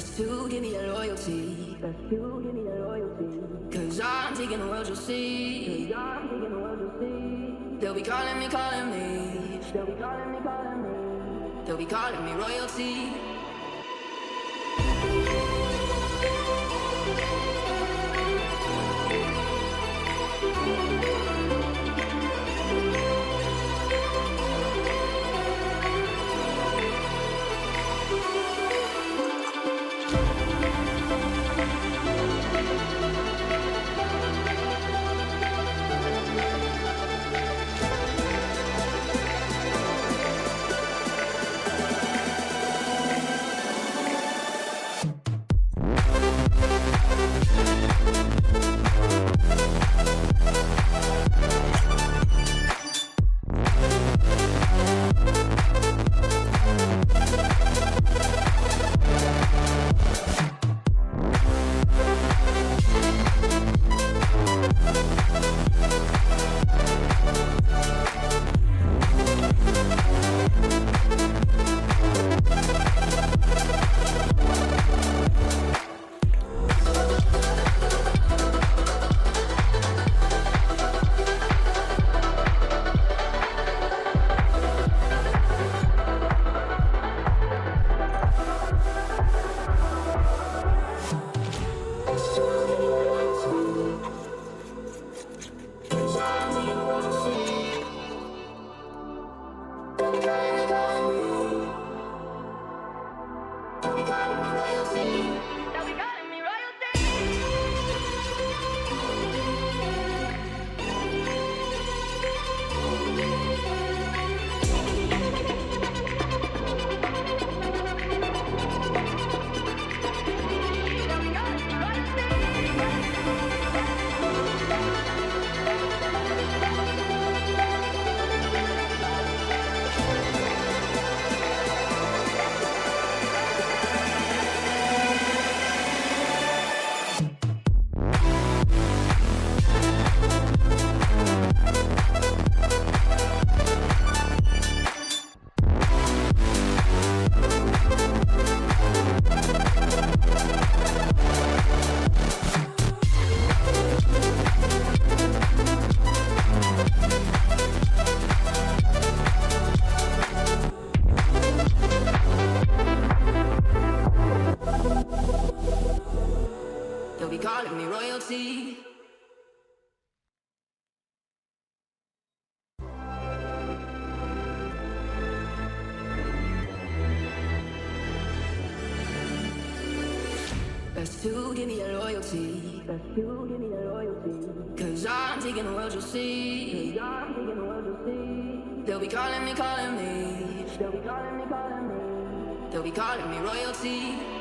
Best to give me that loyalty. Best to give me that loyalty. Cause I'm taking the world, you'll see. Cause I'm taking the world, you'll see. They'll be calling me, calling me. They'll be calling me, calling me. They'll be calling me royalty. They'll be calling me royalty. Best to give me that loyalty. Best to give me that loyalty. Cause I'm taking the world, you'll see. Cause I'm taking the world, you'll see. They'll be calling me, calling me. They'll be calling me, calling me. They'll be calling me royalty.